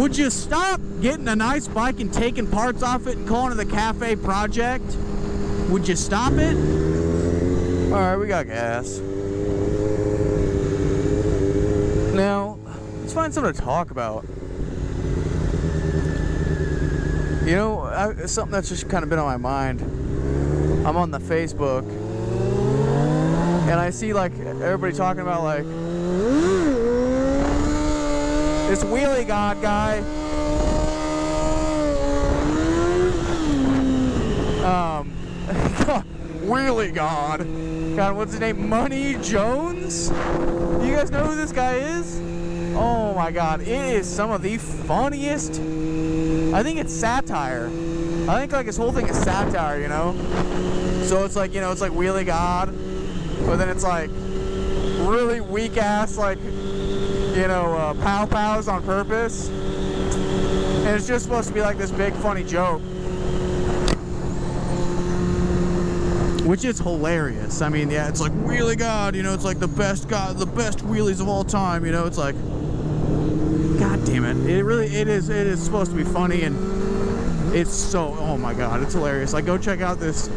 Would you stop getting a nice bike and taking parts off it and calling it the cafe project? Would you stop it? Alright, we got gas. Now, let's find something to talk about. You know, something that's just kind of been on my mind. I'm on the Facebook, and I see, like, everybody talking about, like, this Wheelie God guy. Wheelie God. God, what's his name? Money Jones? You guys know who this guy is? Oh my God, it is some of the funniest. I think it's satire. I think, like, his whole thing is satire, you know? So it's like, you know, it's like Wheelie God, but then it's like really weak ass, like, you know, pow pows on purpose. And it's just supposed to be like this big funny joke, which is hilarious. I mean, yeah, it's like Wheelie God, you know, it's like the best God, the best wheelies of all time, you know. It's like, God damn it. It is supposed to be funny, and it's so, oh my God, it's hilarious. Like, go check out this.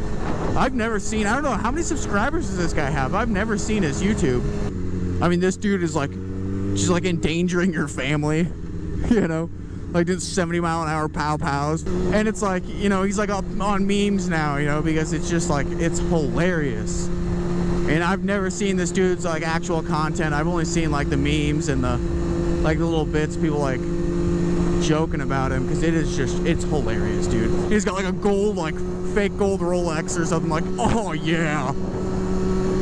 I've never seen, I don't know, how many subscribers does this guy have? I've never seen his YouTube. I mean, this dude is like, just like endangering your family, you know, like doing 70-mile-an-hour pow pows. And it's like, you know, he's like up on memes now, you know, because it's just like, it's hilarious. And I've never seen this dude's like actual content. I've only seen like the memes and the, like, the little bits people like joking about him, because it is just, it's hilarious, dude. He's got like a gold, like fake gold Rolex or something, like, oh yeah.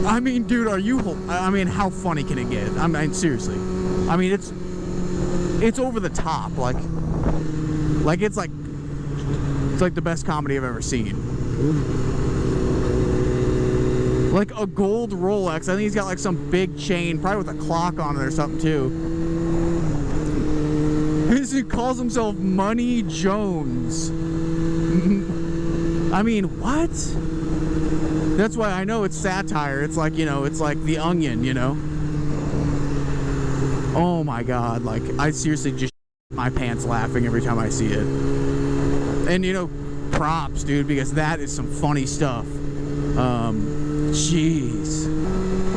I mean, dude, are you, I mean, how funny can it get? I mean, seriously. I mean, it's over the top, like it's like the best comedy I've ever seen. Like a gold Rolex. I think he's got like some big chain, probably with a clock on it or something too. He calls himself Money Jones. I mean, what? That's why I know it's satire. It's like, you know, it's like The Onion, you know? Oh my God, like, I seriously just my pants laughing every time I see it. And, you know, props, dude, because that is some funny stuff. Jeez.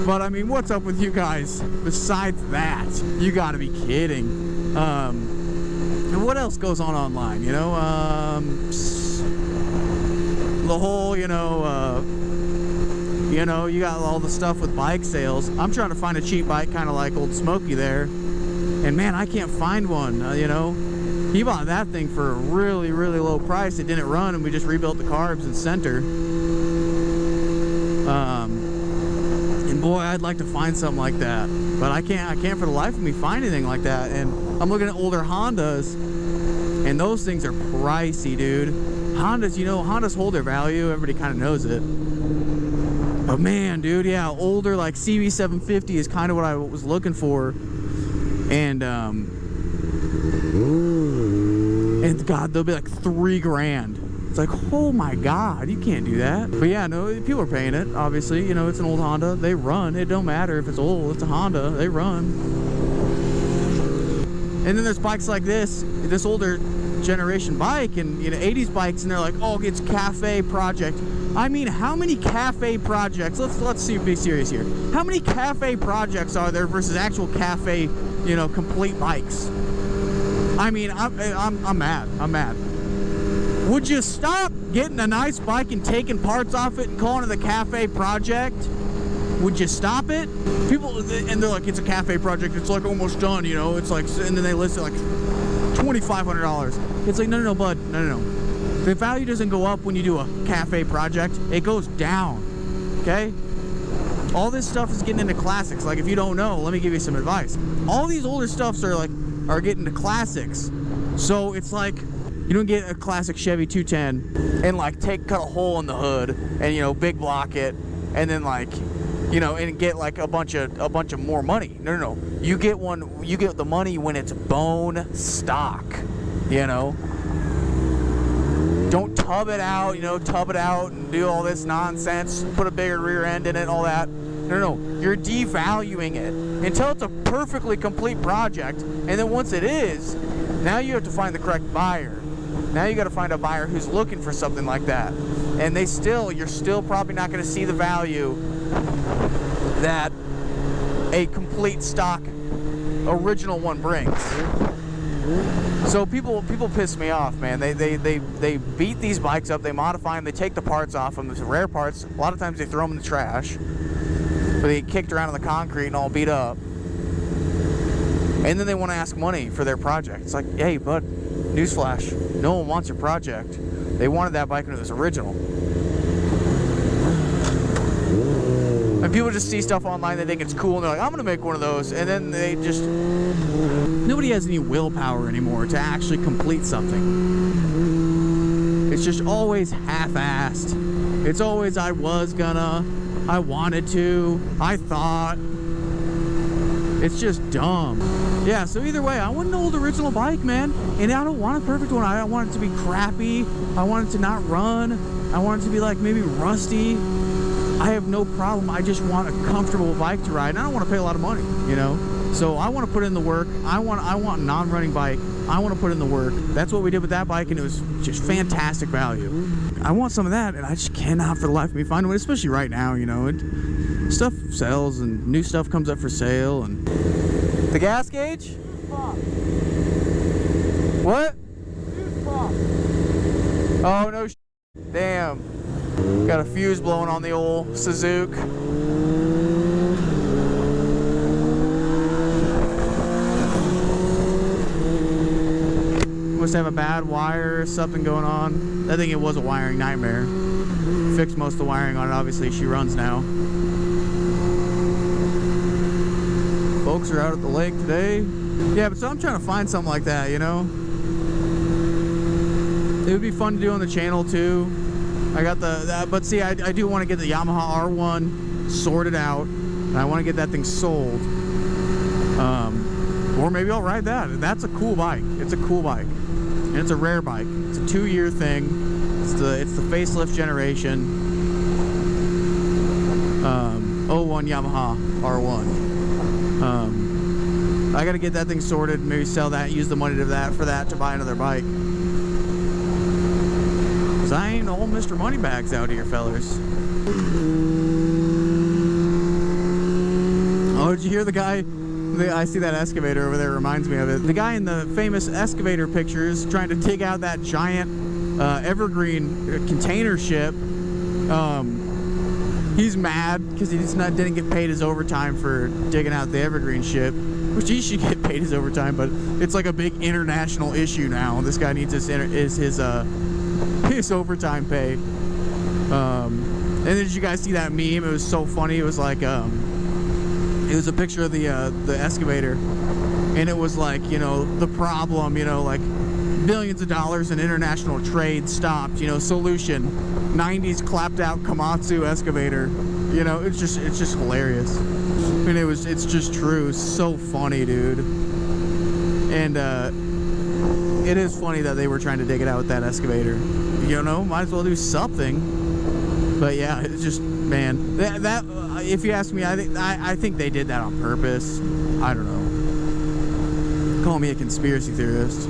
But, I mean, what's up with you guys besides that? You gotta be kidding. And what else goes on online, you know? The whole, you know, you got all the stuff with bike sales. I'm trying to find a cheap bike, kind of like Old Smokey there. And man, I can't find one, you know. He bought that thing for a really, really low price. It didn't run, and we just rebuilt the carbs and center. And boy, I'd like to find something like that. But I can't for the life of me find anything like that. And I'm looking at older Hondas, and those things are pricey, dude. Hondas, you know, Hondas hold their value. Everybody kind of knows it. But man, dude, yeah, older, like CB750 is kind of what I was looking for. And God, they'll be like $3,000. It's like, oh my God, you can't do that. But yeah, no, people are paying it, obviously. You know, it's an old Honda. They run. It don't matter if it's old. It's a Honda. They run. And then there's bikes like this older generation bike, and, you know, 80s bikes, and they're like, oh, it's cafe project. I mean, how many cafe projects, let's see, be serious here. How many cafe projects are there versus actual cafe, you know, complete bikes? I mean, I'm mad. I'm mad. Would you stop getting a nice bike and taking parts off it and calling it the cafe project? Would you stop it? People, and they're like, it's a cafe project. It's like almost done, you know. It's like, and then they list it like $2,500. It's like, no, bud, no. The value doesn't go up when you do a cafe project. It goes down, okay? All this stuff is getting into classics. Like, if you don't know, let me give you some advice. All these older stuffs are getting to classics. So it's like, you don't get a classic Chevy 210 and like cut a hole in the hood and, you know, big block it, and then, like, you know, and get like a bunch of more money. No. You get the money when it's bone stock, you know. Don't tub it out, you know, and do all this nonsense, put a bigger rear end in it, all that. No. You're devaluing it until it's a perfectly complete project, and then once it is, Now you have to find the correct buyer. Now you got to find a buyer who's looking for something like that. And you're still probably not going to see the value that a complete stock original one brings. So people piss me off, man. They beat these bikes up, they modify them, they take the parts off them. There's rare parts. A lot of times they throw them in the trash. But they get kicked around in the concrete and all beat up. And then they want to ask money for their project. It's like, hey, bud, newsflash, no one wants your project. They wanted that bike when it was original. And people just see stuff online, they think it's cool, and they're like, I'm gonna make one of those, and then they just... Nobody has any willpower anymore to actually complete something. It's just always half-assed. It's always, I was gonna, I wanted to, I thought. It's just dumb. Yeah, so either way, I want an old original bike, man. And I don't want a perfect one. I don't want it to be crappy. I want it to not run. I want it to be like maybe rusty. I have no problem. I just want a comfortable bike to ride. And I don't want to pay a lot of money, you know? So I want to put in the work. I want a non-running bike. I want to put in the work. That's what we did with that bike, and it was just fantastic value. I want some of that, and I just cannot for the life of me find one, especially right now, you know. Stuff sells, and new stuff comes up for sale, and... The gas gauge? What? Oh, no sh**. Damn. Got a fuse blowing on the old Suzuki. Must have a bad wire or something going on. I think it was a wiring nightmare. Fixed most of the wiring on it. Obviously, she runs now. Folks are out at the lake today. Yeah, but so I'm trying to find something like that, you know? It would be fun to do on the channel, too. I got but see, I do want to get the Yamaha R1 sorted out. And I want to get that thing sold. Or maybe I'll ride that. That's a cool bike. It's a cool bike. And it's a rare bike. It's a 2-year thing. It's the facelift generation. 01 Yamaha R1. I gotta get that thing sorted, maybe sell that, use the money for that to buy another bike. Cause I ain't all Mr. Moneybags out here, fellers. Oh, did you hear the guy? I see that excavator over there, reminds me of it. The guy in the famous excavator pictures trying to dig out that giant evergreen container ship. He's mad because he didn't get paid his overtime for digging out the evergreen ship, which he should get paid his overtime, but it's like a big international issue now. This guy needs his overtime pay. And then did you guys see that meme? It was so funny. It was like it was a picture of the excavator, and it was like, you know, the problem, you know, like billions of dollars in international trade stopped, you know, solution, 90s clapped out Komatsu excavator, you know. It's just hilarious. I mean, it's just true. It's so funny, dude. And it is funny that they were trying to dig it out with that excavator, you know. Might as well do something. But yeah, it's just, man, that if you ask me, I think they did that on purpose. I don't know. Call me a conspiracy theorist,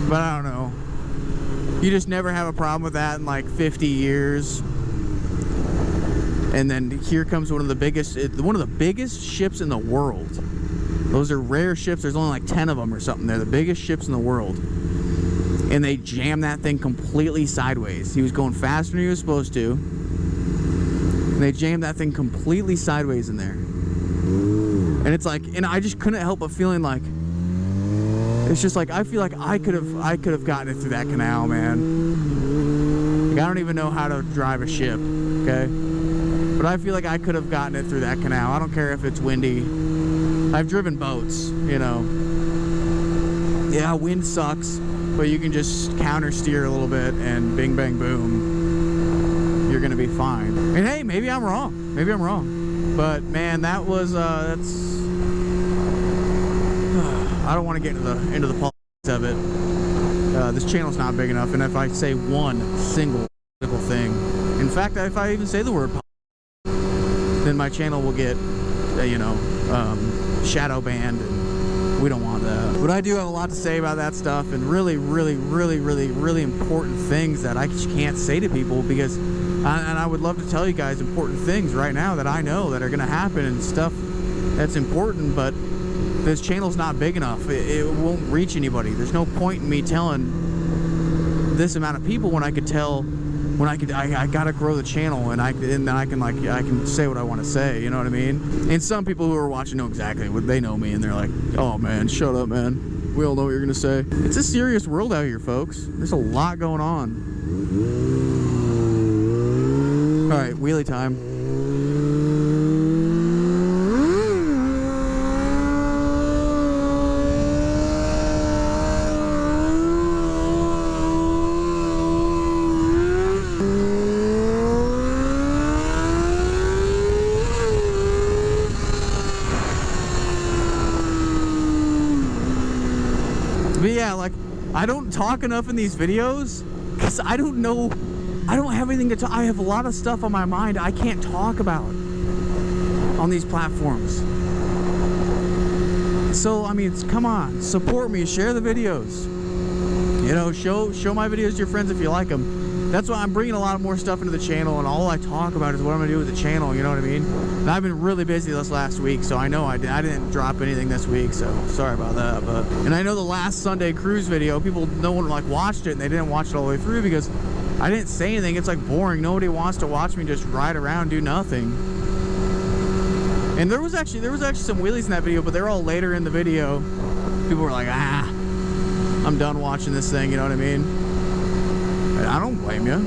but I don't know. You just never have a problem with that in like 50 years. And then here comes one of the biggest ships in the world. Those are rare ships. There's only like 10 of them or something. They're the biggest ships in the world. And they jammed that thing completely sideways. He was going faster than he was supposed to. And they jammed that thing completely sideways in there. And it's like, and I just couldn't help but feeling like, it's just like, I feel like I could have gotten it through that canal, man. Like, I don't even know how to drive a ship, okay? But I feel like I could have gotten it through that canal. I don't care if it's windy. I've driven boats, you know. Yeah, wind sucks, but you can just counter steer a little bit and bing, bang, boom. You're gonna be fine. And hey, maybe I'm wrong. Maybe I'm wrong. But man, that was that's. I don't want to get into the politics of it. This channel's not big enough, and if I say one single thing, in fact, if I even say the word politics, then my channel will get, you know, shadow banned and We don't want that. But I do have a lot to say about that stuff, and really, really, really, really, really important things that I just can't say to people, because and I would love to tell you guys important things right now that I know that are going to happen and stuff that's important, but this channel's not big enough. It won't reach anybody. There's no point in me telling this amount of people when I could tell, when I gotta grow the channel, and then I can say what I want to say. You know what I mean? And some people who are watching know exactly what they know me, and they're like, "Oh man, shut up, man. We all know what you're gonna say." It's a serious world out here, folks. There's a lot going on. All right, wheelie time. But yeah, like, I don't talk enough in these videos because I don't know, I don't have anything to talk. I have a lot of stuff on my mind I can't talk about on these platforms. So I mean, come on, support me, share the videos. You know, show my videos to your friends if you like them. That's why I'm bringing a lot more stuff into the channel, and all I talk about is what I'm gonna do with the channel. You know what I mean? And I've been really busy this last week, so I know I didn't drop anything this week, so sorry about that. And I know the last Sunday cruise video, no one like watched it, and they didn't watch it all the way through because I didn't say anything. It's like boring. Nobody wants to watch me just ride around, do nothing. And there was actually some wheelies in that video, but they're all later in the video. People were like, I'm done watching this thing, you know what I mean? And I don't blame you.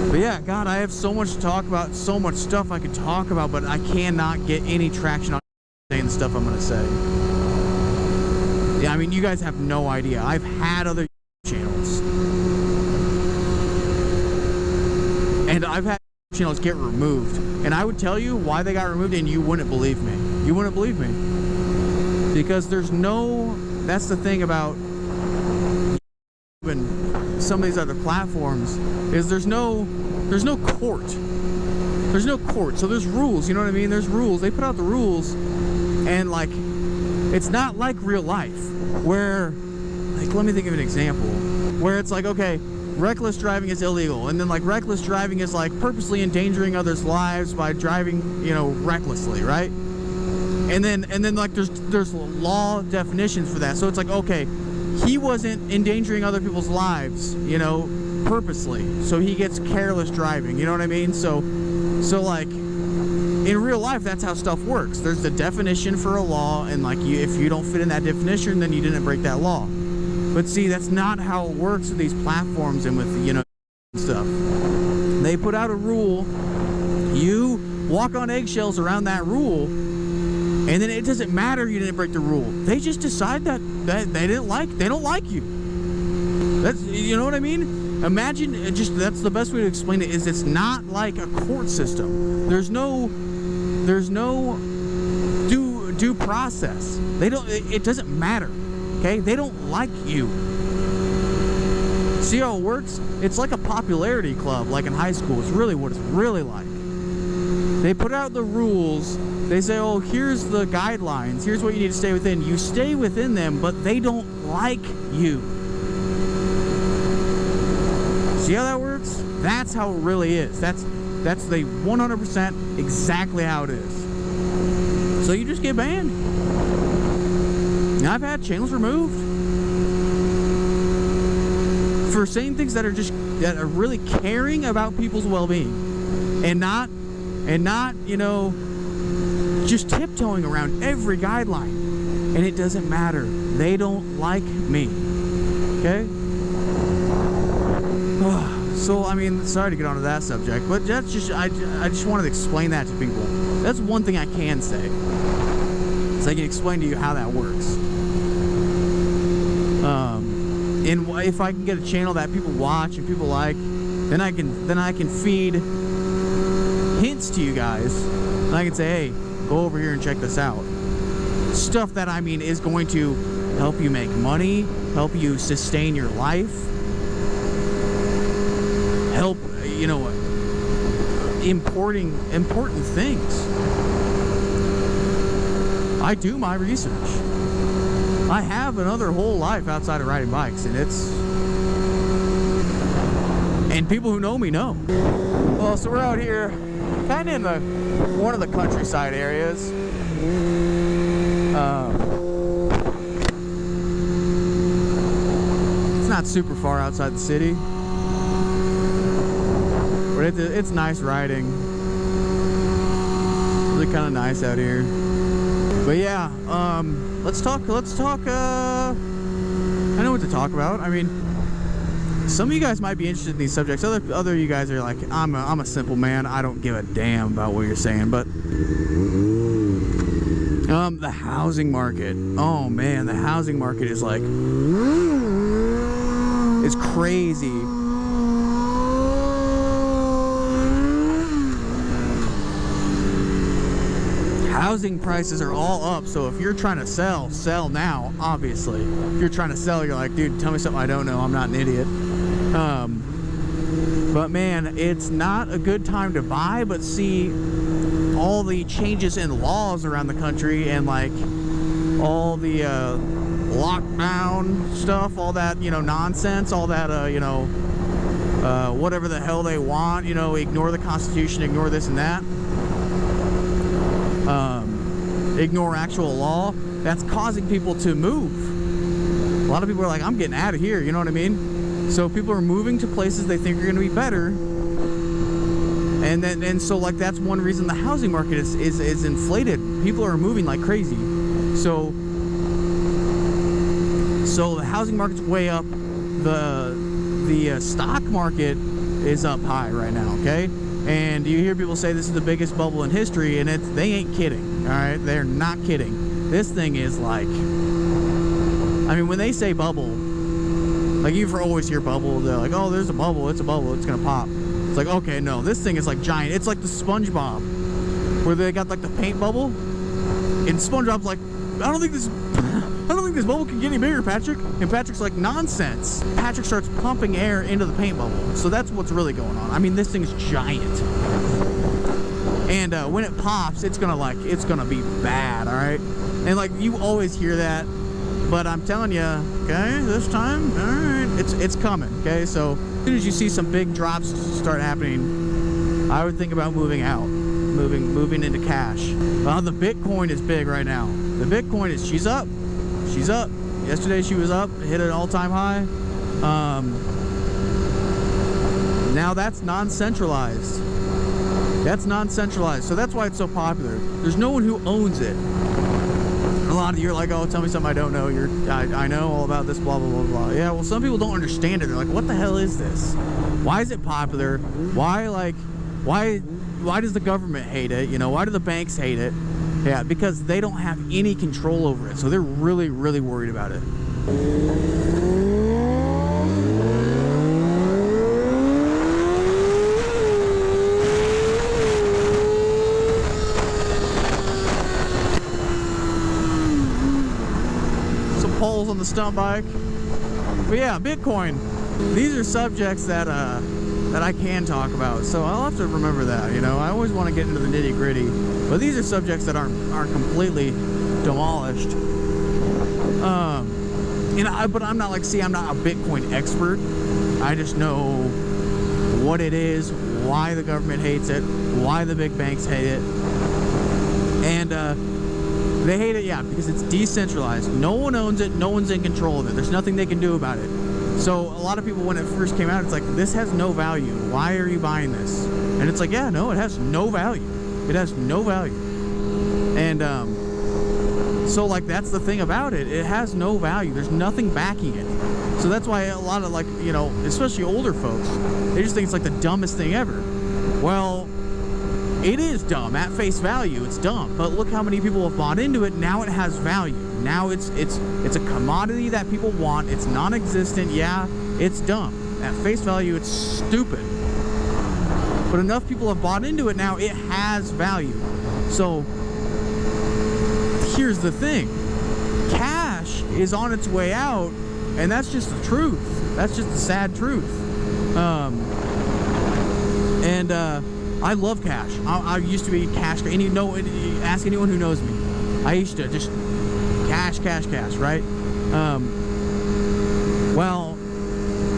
But yeah, God, I have so much to talk about, so much stuff I could talk about, but I cannot get any traction on saying the stuff I'm gonna say. Yeah, I mean, you guys have no idea. I've had other channels, and I've had channels get removed, and I would tell you why they got removed, and you wouldn't believe me. You wouldn't believe me, because that's the thing about and some of these other platforms, is there's no court. There's no court. So there's rules, you know what I mean? There's rules. They put out the rules, and like, it's not like real life where, like, let me think of an example where it's like, okay, reckless driving is illegal, and then like reckless driving is like purposely endangering others' lives by driving, you know, recklessly, right? And then like there's law definitions for that. So it's like, okay, he wasn't endangering other people's lives, you know, purposely, so he gets careless driving, you know what I mean? So like, in real life, that's how stuff works. There's the definition for a law, and like, if you don't fit in that definition, then you didn't break that law. But see, that's not how it works with these platforms and with, you know, stuff. They put out a rule, you walk on eggshells around that rule, and then it doesn't matter you didn't break the rule. They just decide that they don't like you. That's, you know what I mean? Imagine, that's the best way to explain it, is it's not like a court system. There's no due process. It doesn't matter. Okay? They don't like you. See how it works? It's like a popularity club, like in high school. It's really what it's really like. They put out the rules. They say, oh, here's the guidelines. Here's what you need to stay within. You stay within them, but they don't like you. See how that works? That's how it really is. That's the 100% exactly how it is. So you just get banned. Now, I've had channels removed for saying things that are really caring about people's well-being, and not, you know, just tiptoeing around every guideline. And it doesn't matter. They don't like me. Okay? So, I mean, sorry to get onto that subject, but that's just, I just wanted to explain that to people. That's one thing I can say. So I can explain to you how that works. And if I can get a channel that people watch and people like, then I can feed hints to you guys. And I can say, hey, go over here and check this out. Stuff that, I mean, is going to help you make money, help you sustain your life, help, you know, important things. I do my research. I have another whole life outside of riding bikes, and people who know me know. Well, so we're out here kind of in one of the countryside areas. It's not super far outside the city, but it's nice riding. Really kind of nice out here. But yeah, let's talk, I know what to talk about. I mean, some of you guys might be interested in these subjects. Other you guys are like, I'm a simple man. I don't give a damn about what you're saying. But the housing market. Oh man, the housing market is like, it's crazy. Housing prices are all up, so if you're trying to sell now, obviously. If you're trying to sell, you're like, dude, tell me something I don't know. I'm not an idiot. But man, it's not a good time to buy, but see all the changes in laws around the country and like all the lockdown stuff, all that, you know, nonsense, all that, whatever the hell they want, you know, ignore the Constitution, ignore this and that. Ignore actual law. That's causing people to move. A lot of people are like, I'm getting out of here, you know what I mean? So people are moving to places they think are going to be better, and so like that's one reason the housing market is inflated. People are moving like crazy. So the housing market's way up. The stock market is up high right now. Okay. And you hear people say this is the biggest bubble in history, and they ain't kidding, all right? They're not kidding. This thing is like, I mean, when they say bubble, like you always hear bubble, they're like, oh, there's a bubble, it's gonna pop. It's like, okay, no, this thing is like giant. It's like the SpongeBob, where they got like the paint bubble, and SpongeBob's like, I don't think this bubble can get any bigger, Patrick. And Patrick's like, nonsense. Patrick starts pumping air into the paint bubble. So that's what's really going on. I mean, this thing's giant. And when it pops, it's gonna be bad, all right? And like, you always hear that, but I'm telling you, okay, this time, all right, it's coming, okay? So as soon as you see some big drops start happening, I would think about moving out, moving into cash. The Bitcoin is big right now. The Bitcoin is, she's up. Yesterday she was up, hit an all-time high. Now that's non-centralized. So that's why it's so popular. There's no one who owns it. A lot of you are like, oh, tell me something I don't know. I know all about this, blah, blah, blah, blah. Yeah, well, some people don't understand it. They're like, what the hell is this? Why is it popular? Why does the government hate it? You know, why do the banks hate it? Yeah, because they don't have any control over it. So they're really, really worried about it. Some poles on the stunt bike. But yeah, Bitcoin. These are subjects that I can talk about. So I'll have to remember that, you know. I always want to get into the nitty-gritty. But these are subjects that aren't completely demolished. But I'm not like, see, I'm not a Bitcoin expert. I just know what it is, why the government hates it, why the big banks hate it. And they hate it, yeah, because it's decentralized. No one owns it, no one's in control of it. There's nothing they can do about it. So a lot of people, when it first came out, it's like, this has no value. Why are you buying this? And it's like, yeah, no, it has no value. It has no value. And so like, that's the thing about it. It has no value. There's nothing backing it. So that's why a lot of, like, you know, especially older folks, they just think it's like the dumbest thing ever. Well, it is dumb at face value. It's dumb, but look how many people have bought into it. Now it has value. Now it's a commodity that people want. It's non-existent. Yeah, it's dumb. At face value, it's stupid. But enough people have bought into it now, it has value. So here's the thing. Cash is on its way out, and that's just the truth. That's just the sad truth. I love cash. I used to be cash, and ask anyone who knows me. I used to just cash, right? Well,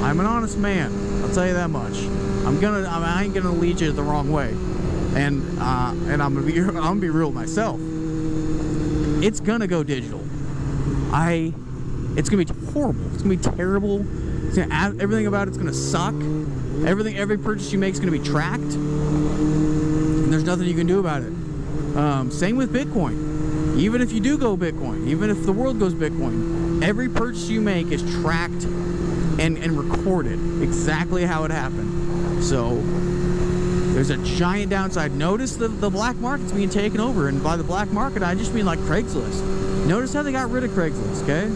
I'm an honest man. I'll tell you that much. I ain't gonna lead you the wrong way, and I'm gonna be real with myself. It's gonna go digital. It's gonna be horrible. It's gonna be terrible. Everything about it's gonna suck. Every purchase you make is gonna be tracked, and there's nothing you can do about it. Same with Bitcoin. Even if you do go Bitcoin, even if the world goes Bitcoin, every purchase you make is tracked and recorded exactly how it happened. So there's a giant downside. Notice the black market's being taken over, and by the black market I just mean like Craigslist. Notice how they got rid of Craigslist, okay?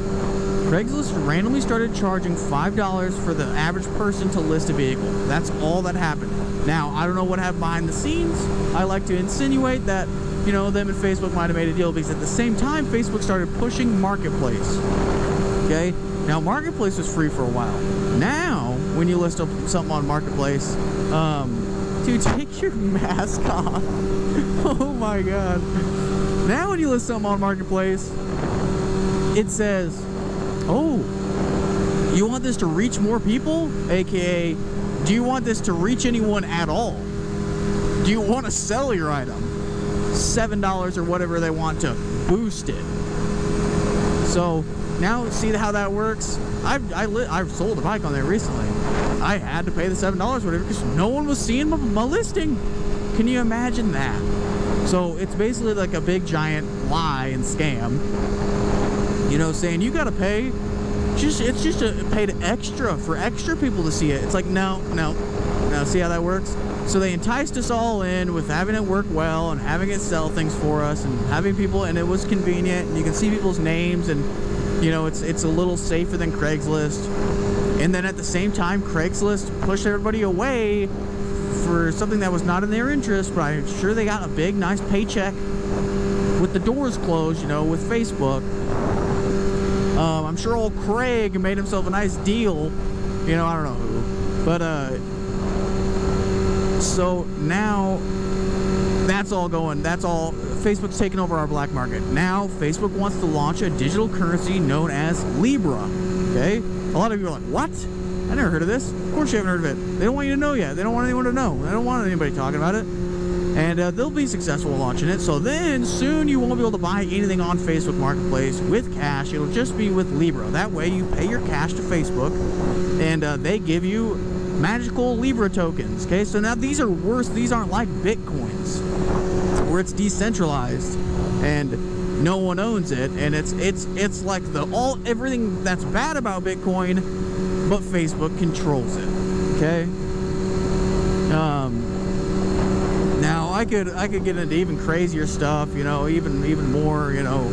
Craigslist randomly started charging $5 for the average person to list a vehicle. That's all that happened. Now, I don't know what happened behind the scenes. I like to insinuate that, you know, them and Facebook might have made a deal, because at the same time, Facebook started pushing Marketplace. Okay? Now, Marketplace was free for a while. Now, when you list up something on Marketplace, dude, take your mask off. Oh my God. Now, when you list something on Marketplace, it says, oh, you want this to reach more people? AKA, do you want this to reach anyone at all? Do you want to sell your item? $7 or whatever they want to boost it. So now, see how that works? I've sold a bike on there recently. I had to pay the $7 or whatever because no one was seeing my listing. Can you imagine that? So it's basically like a big giant lie and scam. You know, saying you gotta pay. It's just a paid extra for extra people to see it. It's like no. See how that works? So they enticed us all in with having it work well and having it sell things for us and having people, and it was convenient. And you can see people's names, and you know it's a little safer than Craigslist. And then at the same time, Craigslist pushed everybody away for something that was not in their interest. But I'm sure they got a big, nice paycheck with the doors closed. You know, with Facebook. I'm sure old Craig made himself a nice deal. You know, I don't know who. But, so now that's all going. That's all. Facebook's taking over our black market. Now, Facebook wants to launch a digital currency known as Libra. Okay? A lot of you are like, what? I never heard of this. Of course you haven't heard of it. They don't want you to know yet. They don't want anyone to know. They don't want anybody talking about it. And they'll be successful launching it. So then soon you won't be able to buy anything on Facebook Marketplace with cash. It'll just be with Libra. That way you pay your cash to Facebook, and they give you magical Libra tokens. Okay, so now these are worse. These aren't like Bitcoins, where it's decentralized and no one owns it, and it's like everything that's bad about Bitcoin, but Facebook controls it. Okay. Now I could get into even crazier stuff, you know, even more, you know,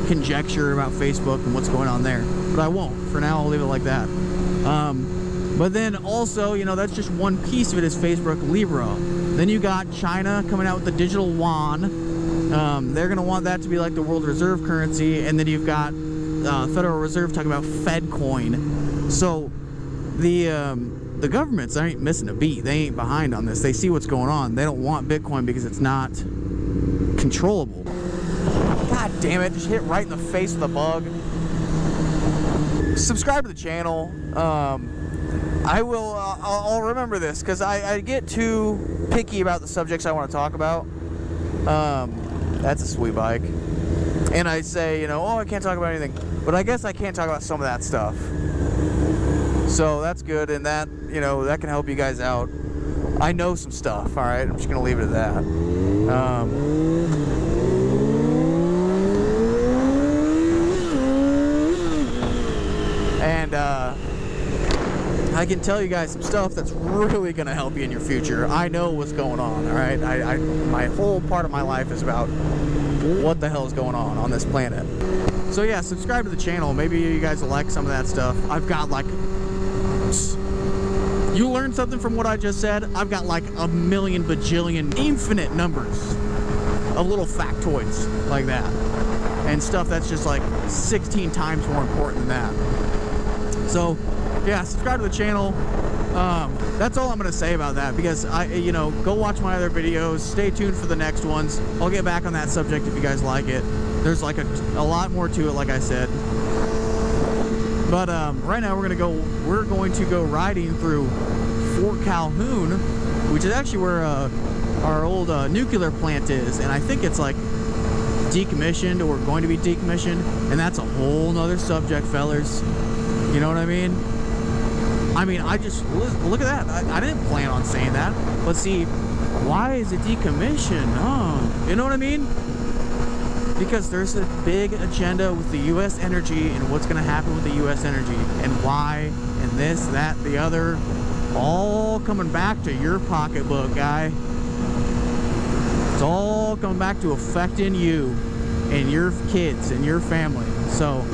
conjecture about Facebook and what's going on there, but I won't. For now, I'll leave it like that. But then also, you know, that's just one piece of it is Facebook Libra. Then you got China coming out with the digital yuan. They're gonna want that to be like the world reserve currency, and then you've got Federal Reserve talking about Fed coin. So the governments ain't missing a beat. They ain't behind on this. They see what's going on. They don't want Bitcoin because it's not controllable. God damn it, just hit right in the face with a bug. Subscribe to the channel. I'll remember this because I get too picky about the subjects I want to talk about. That's a sweet bike. And I say, you know, oh, I can't talk about anything. But I guess I can't talk about some of that stuff. So that's good, and that, you know, that can help you guys out. I know some stuff, all right? I'm just going to leave it at that. And I can tell you guys some stuff that's really going to help you in your future. I know what's going on, all right? My whole part of my life is about what the hell is going on this planet. So yeah, subscribe to the channel. Maybe you guys will like some of that stuff. I've got like... You learned something from what I just said? I've got like a million bajillion infinite numbers of little factoids like that. And stuff that's just like 16 times more important than that. So yeah, subscribe to the channel. That's all I'm going to say about that, because you know, go watch my other videos. Stay tuned for the next ones. I'll get back on that subject if you guys like it. There's like a lot more to it, like I said. But right now we're going to go riding through Fort Calhoun, which is actually where our old nuclear plant is, and I think it's like decommissioned or going to be decommissioned, and that's a whole nother subject, fellers. You know what I mean? I just look at that. I didn't plan on saying that, but see, why is it decommissioned? Oh, you know what I mean? Because there's a big agenda with the U.S. energy and what's going to happen with the U.S. energy and why and this, that, the other, all coming back to your pocketbook, guy. It's all coming back to affecting you and your kids and your family. So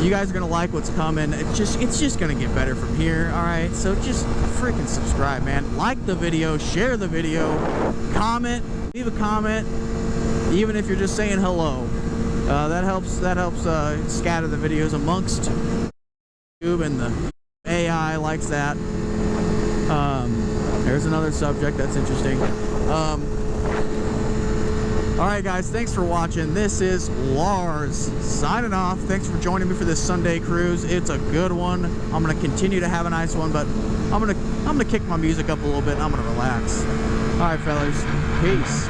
you guys are going to like what's coming. It's just going to get better from here. All right. So just freaking subscribe, man. Like the video, share the video, comment, leave a comment. Even if you're just saying hello, that helps scatter the videos amongst YouTube, and the AI likes that. There's another subject that's interesting. All right, guys, thanks for watching. This is Lars signing off. Thanks for joining me for this Sunday cruise. It's a good one. I'm gonna continue to have a nice one, but I'm gonna kick my music up a little bit and I'm gonna relax. All right, fellas, peace.